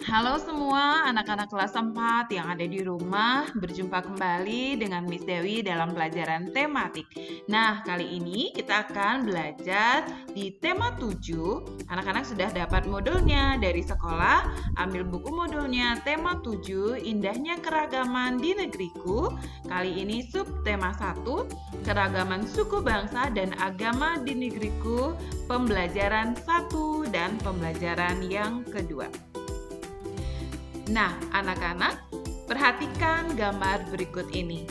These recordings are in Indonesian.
Halo semua anak-anak kelas 4 yang ada di rumah, berjumpa kembali dengan Miss Dewi dalam pelajaran tematik. Nah, kali ini kita akan belajar di tema 7. Anak-anak sudah dapat modulnya dari sekolah, ambil buku modulnya tema 7, Indahnya Keragaman di Negeriku. Kali ini subtema 1, Keragaman Suku Bangsa dan Agama di Negeriku, pembelajaran 1 dan pembelajaran yang kedua. Nah, anak-anak, perhatikan gambar berikut ini.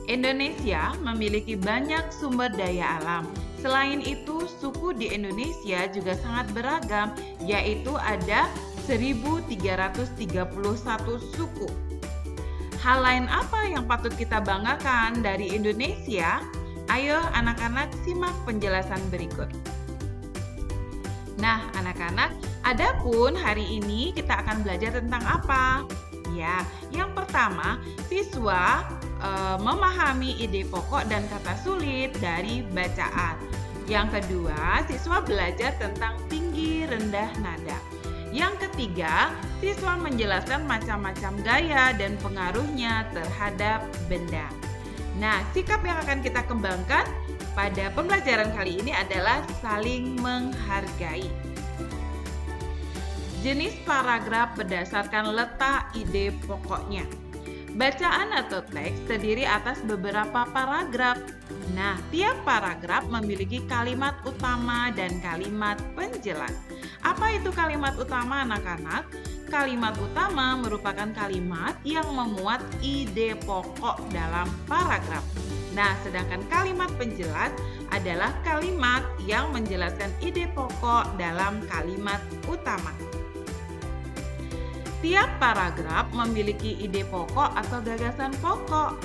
Indonesia memiliki banyak sumber daya alam. Selain itu, suku di Indonesia juga sangat beragam, yaitu ada 1.331 suku. Hal lain apa yang patut kita banggakan dari Indonesia? Ayo anak-anak simak penjelasan berikut. Nah, anak-anak, adapun hari ini kita akan belajar tentang apa? Ya, yang pertama, siswa memahami ide pokok dan kata sulit dari bacaan. Yang kedua, siswa belajar tentang tinggi rendah nada. Yang ketiga, siswa menjelaskan macam-macam gaya dan pengaruhnya terhadap benda. Nah, sikap yang akan kita kembangkan pada pembelajaran kali ini adalah saling menghargai. Jenis paragraf berdasarkan letak ide pokoknya. Bacaan atau teks terdiri atas beberapa paragraf. Nah, tiap paragraf memiliki kalimat utama dan kalimat penjelas. Apa itu kalimat utama, anak-anak? Kalimat utama merupakan kalimat yang memuat ide pokok dalam paragraf. Nah, sedangkan kalimat penjelas adalah kalimat yang menjelaskan ide pokok dalam kalimat utama. Tiap paragraf memiliki ide pokok atau gagasan pokok.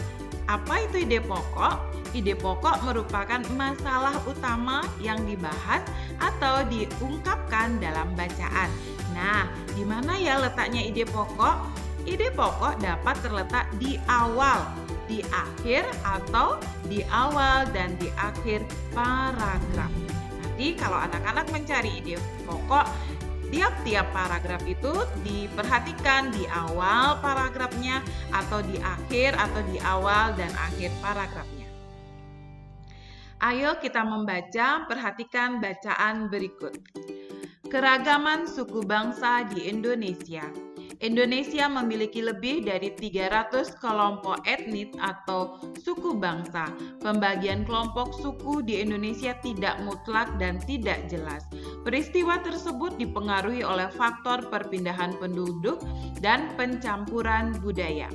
Apa itu ide pokok? Ide pokok merupakan masalah utama yang dibahas atau diungkapkan dalam bacaan. Nah, di mana ya letaknya ide pokok? Ide pokok dapat terletak di awal, di akhir, atau di awal dan di akhir paragraf. Nanti kalau anak-anak mencari ide pokok, tiap-tiap paragraf itu diperhatikan di awal paragrafnya atau di akhir atau di awal dan akhir paragrafnya. Ayo kita membaca, perhatikan bacaan berikut. Keragaman suku bangsa di Indonesia. Indonesia memiliki lebih dari 300 kelompok etnis atau suku bangsa. Pembagian kelompok suku di Indonesia tidak mutlak dan tidak jelas. Peristiwa tersebut dipengaruhi oleh faktor perpindahan penduduk dan pencampuran budaya.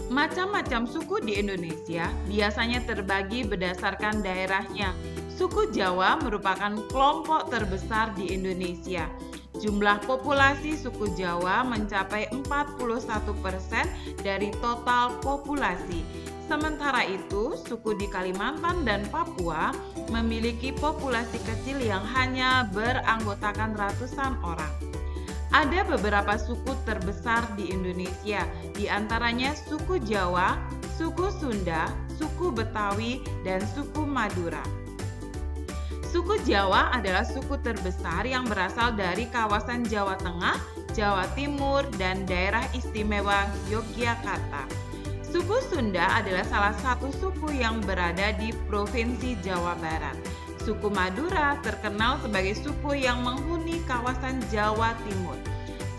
Macam-macam suku di Indonesia biasanya terbagi berdasarkan daerahnya. Suku Jawa merupakan kelompok terbesar di Indonesia. Jumlah populasi suku Jawa mencapai 41% dari total populasi. Sementara itu, suku di Kalimantan dan Papua memiliki populasi kecil yang hanya beranggotakan ratusan orang. Ada beberapa suku terbesar di Indonesia, di antaranya suku Jawa, suku Sunda, suku Betawi, dan suku Madura. Suku Jawa adalah suku terbesar yang berasal dari kawasan Jawa Tengah, Jawa Timur, dan daerah istimewa Yogyakarta. Suku Sunda adalah salah satu suku yang berada di Provinsi Jawa Barat. Suku Madura terkenal sebagai suku yang menghuni kawasan Jawa Timur.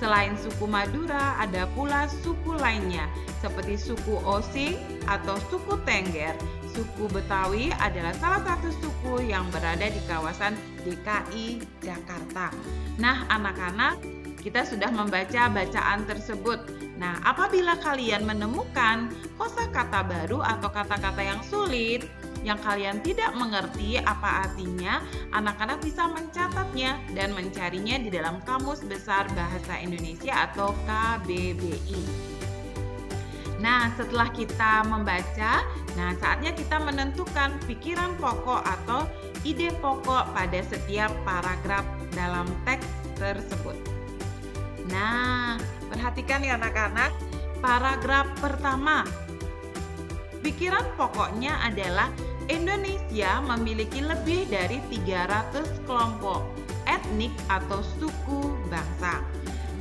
Selain suku Madura, ada pula suku lainnya seperti suku Osing atau suku Tengger. Suku Betawi adalah salah satu suku yang berada di kawasan DKI Jakarta. Nah, anak-anak, kita sudah membaca bacaan tersebut. Nah, apabila kalian menemukan kosakata baru atau kata-kata yang sulit, yang kalian tidak mengerti apa artinya, anak-anak bisa mencatatnya dan mencarinya di dalam Kamus Besar Bahasa Indonesia atau KBBI. Nah, setelah kita membaca, saatnya kita menentukan pikiran pokok atau ide pokok pada setiap paragraf dalam teks tersebut. Nah, perhatikan ya anak-anak, paragraf pertama. Pikiran pokoknya adalah Indonesia memiliki lebih dari 300 kelompok etnik atau suku bangsa.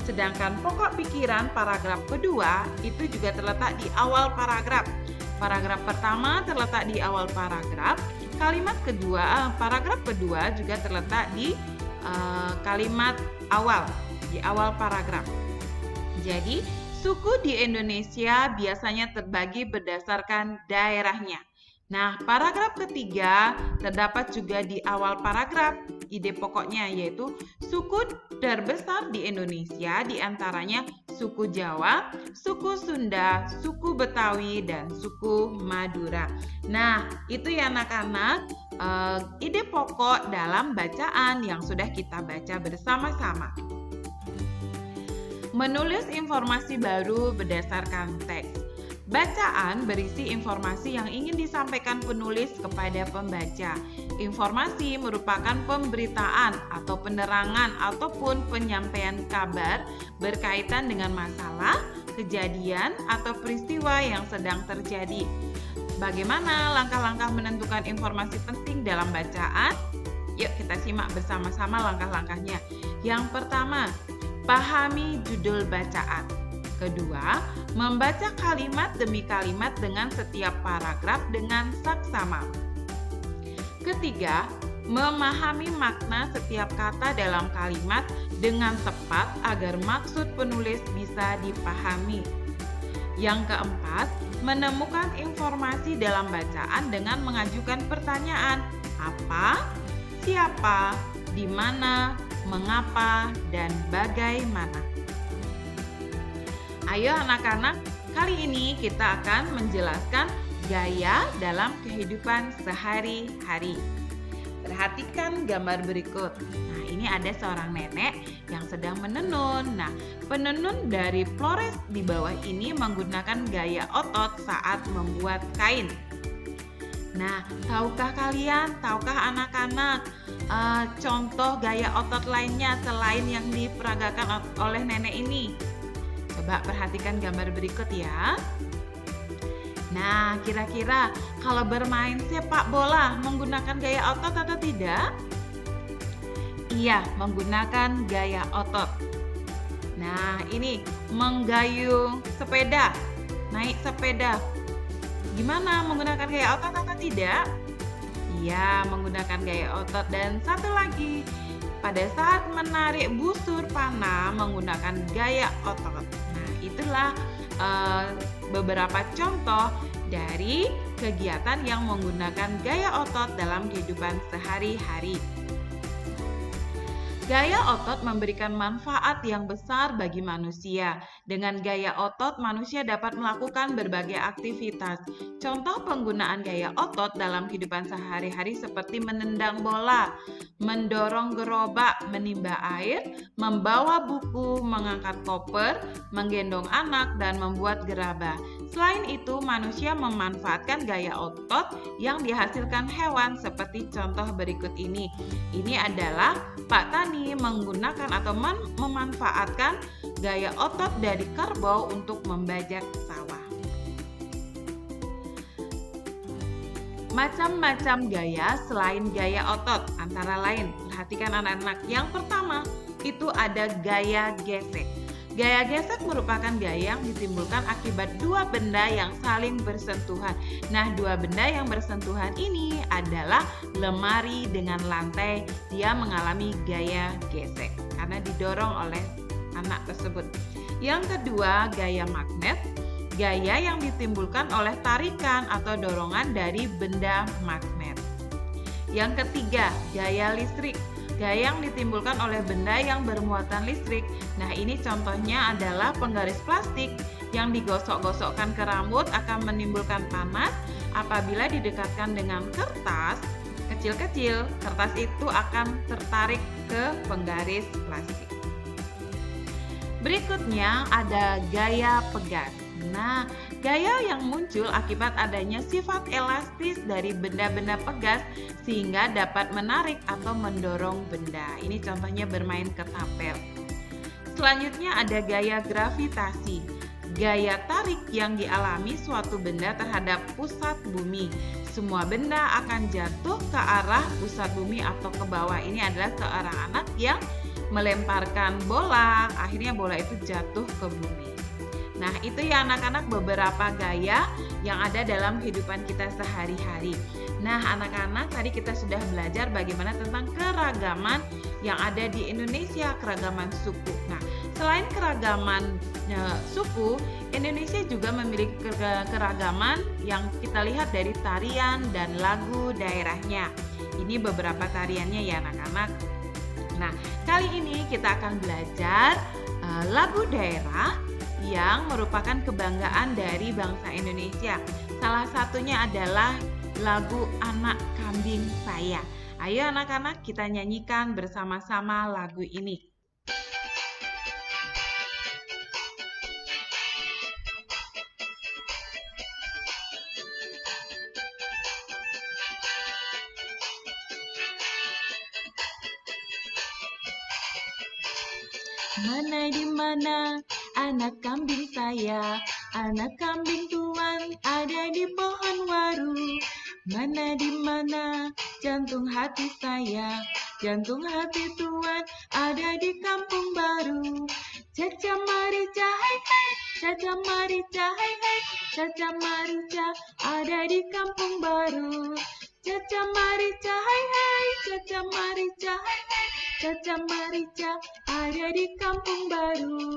Sedangkan pokok pikiran paragraf kedua itu juga terletak di awal paragraf. Paragraf pertama terletak di awal paragraf, paragraf kedua juga terletak di kalimat awal, di awal paragraf. Jadi, suku di Indonesia biasanya terbagi berdasarkan daerahnya. Nah, paragraf ketiga terdapat juga di awal paragraf. Ide pokoknya yaitu suku terbesar di Indonesia diantaranya suku Jawa, suku Sunda, suku Betawi, dan suku Madura. Nah, itu ya anak-anak, ide pokok dalam bacaan yang sudah kita baca bersama-sama. Menulis informasi baru berdasarkan teks. Bacaan berisi informasi yang ingin disampaikan penulis kepada pembaca. Informasi merupakan pemberitaan atau penerangan ataupun penyampaian kabar berkaitan dengan masalah, kejadian, atau peristiwa yang sedang terjadi. Bagaimana langkah-langkah menentukan informasi penting dalam bacaan? Yuk kita simak bersama-sama langkah-langkahnya. Yang pertama, pahami judul bacaan. Kedua, membaca kalimat demi kalimat dengan setiap paragraf dengan saksama. Ketiga, memahami makna setiap kata dalam kalimat dengan tepat agar maksud penulis bisa dipahami. Yang keempat, menemukan informasi dalam bacaan dengan mengajukan pertanyaan apa, siapa, di mana, mengapa, dan bagaimana. Ayo anak-anak, kali ini kita akan menjelaskan gaya dalam kehidupan sehari-hari. Perhatikan gambar berikut. Nah, ini ada seorang nenek yang sedang menenun. Nah, penenun dari Flores di bawah ini menggunakan gaya otot saat membuat kain. Nah, tahukah anak-anak contoh gaya otot lainnya selain yang diperagakan oleh nenek ini? Coba perhatikan gambar berikut ya. Nah, kira-kira kalau bermain sepak bola menggunakan gaya otot atau tidak? Iya, menggunakan gaya otot. Nah, ini menggayung sepeda, naik sepeda. Gimana, menggunakan gaya otot atau tidak? Iya, menggunakan gaya otot. Dan satu lagi, pada saat menarik busur panah menggunakan gaya otot. Nah, itulah beberapa contoh dari kegiatan yang menggunakan gaya otot dalam kehidupan sehari-hari. Gaya otot memberikan manfaat yang besar bagi manusia. Dengan gaya otot, manusia dapat melakukan berbagai aktivitas. Contoh penggunaan gaya otot dalam kehidupan sehari-hari seperti menendang bola, mendorong gerobak, menimba air, membawa buku, mengangkat koper, menggendong anak, dan membuat gerabah. Selain itu, manusia memanfaatkan gaya otot yang dihasilkan hewan seperti contoh berikut ini. Ini adalah Pak Tani menggunakan atau memanfaatkan gaya otot dari kerbau untuk membajak sawah. Macam-macam gaya selain gaya otot, antara lain, perhatikan anak-anak. Yang pertama, itu ada gaya gesek. Gaya gesek merupakan gaya yang ditimbulkan akibat dua benda yang saling bersentuhan. Nah, dua benda yang bersentuhan ini adalah lemari dengan lantai. Dia mengalami gaya gesek karena didorong oleh anak tersebut. Yang kedua, gaya magnet. Gaya yang ditimbulkan oleh tarikan atau dorongan dari benda magnet. Yang ketiga, gaya listrik. Gaya yang ditimbulkan oleh benda yang bermuatan listrik. Nah, ini contohnya adalah penggaris plastik yang digosok-gosokkan ke rambut akan menimbulkan panas. Apabila didekatkan dengan kertas kecil-kecil, kertas itu akan tertarik ke penggaris plastik. Berikutnya ada gaya pegas. Nah, gaya yang muncul akibat adanya sifat elastis dari benda-benda pegas sehingga dapat menarik atau mendorong benda. Ini contohnya bermain ketapel. Selanjutnya ada gaya gravitasi. Gaya tarik yang dialami suatu benda terhadap pusat bumi. Semua benda akan jatuh ke arah pusat bumi atau ke bawah. Ini adalah seorang anak yang melemparkan bola, akhirnya bola itu jatuh ke bumi. Nah, itu ya anak-anak beberapa gaya yang ada dalam kehidupan kita sehari-hari. Nah, anak-anak tadi kita sudah belajar bagaimana tentang keragaman yang ada di Indonesia, keragaman suku. Nah, selain keragaman suku, Indonesia juga memiliki keragaman yang kita lihat dari tarian dan lagu daerahnya. Ini beberapa tariannya ya anak-anak. Nah, kali ini kita akan belajar lagu daerah yang merupakan kebanggaan dari bangsa Indonesia. Salah satunya adalah lagu Anak Kambing Saya. Ayo anak-anak kita nyanyikan bersama-sama lagu ini. Mana di mana anak kambing saya, anak kambing tuan ada di pohon waru. Mana di mana jantung hati saya, jantung hati tuan ada di kampung baru. Caca marica hai hai, caca marica hai hai, caca marica ada di kampung baru. Caca marica hai hai, caca marica hai hai, caca marica ada di kampung baru.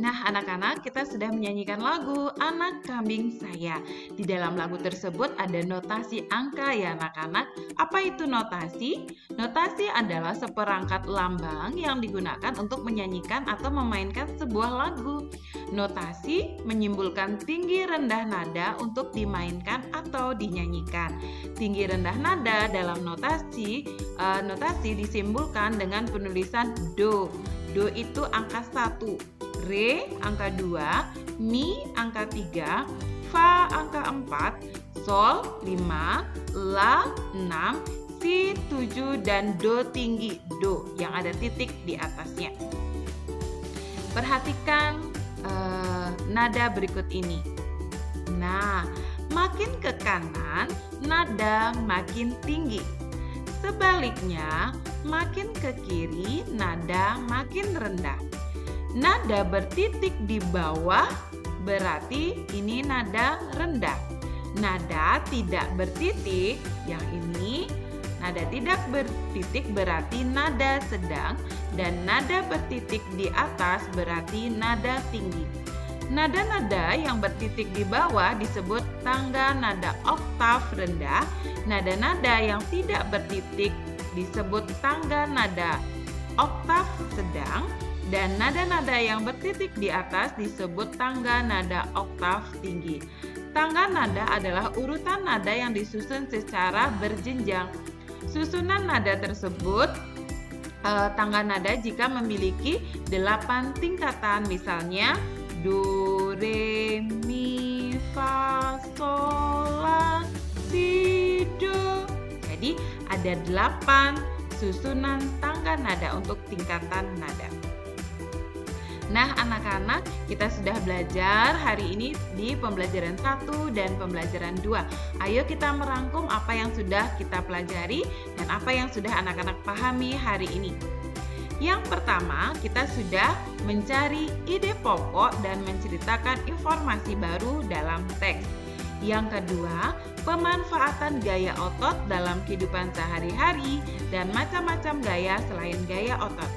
Nah, anak-anak, kita sudah menyanyikan lagu Anak Kambing Saya. Di dalam lagu tersebut ada notasi angka ya anak-anak. Apa itu notasi? Notasi adalah seperangkat lambang yang digunakan untuk menyanyikan atau memainkan sebuah lagu. Notasi menyimbolkan tinggi rendah nada untuk dimainkan atau dinyanyikan. Tinggi rendah nada dalam notasi disimbolkan dengan penulisan do. Do itu angka 1. Re angka 2, Mi angka 3, Fa angka 4, Sol 5, La 6, Si 7, dan Do tinggi Do yang ada titik di atasnya. Perhatikan nada berikut ini. Nah, makin ke kanan nada makin tinggi. Sebaliknya, makin ke kiri nada makin rendah. Nada bertitik di bawah berarti ini nada rendah. Nada tidak bertitik, yang ini nada tidak bertitik berarti nada sedang, dan nada bertitik di atas berarti nada tinggi. Nada-nada yang bertitik di bawah disebut tangga nada oktav rendah. Nada-nada yang tidak bertitik disebut tangga nada oktav sedang. Dan nada-nada yang bertitik di atas disebut tangga nada oktav tinggi. Tangga nada adalah urutan nada yang disusun secara berjenjang. Susunan nada tersebut tangga nada jika memiliki 8 tingkatan, misalnya do, re, mi, fa, sol, la, si, do. Jadi ada 8 susunan tangga nada untuk tingkatan nada. Nah anak-anak, kita sudah belajar hari ini di pembelajaran 1 dan pembelajaran 2. Ayo kita merangkum apa yang sudah kita pelajari dan apa yang sudah anak-anak pahami hari ini. Yang pertama, kita sudah mencari ide pokok dan menceritakan informasi baru dalam teks. Yang kedua, pemanfaatan gaya otot dalam kehidupan sehari-hari dan macam-macam gaya selain gaya otot.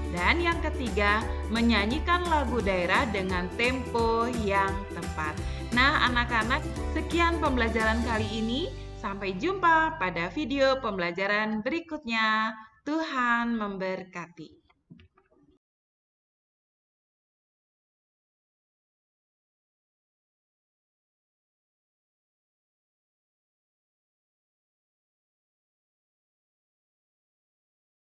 Dan yang ketiga, menyanyikan lagu daerah dengan tempo yang tepat. Nah, anak-anak, sekian pembelajaran kali ini. Sampai jumpa pada video pembelajaran berikutnya. Tuhan memberkati.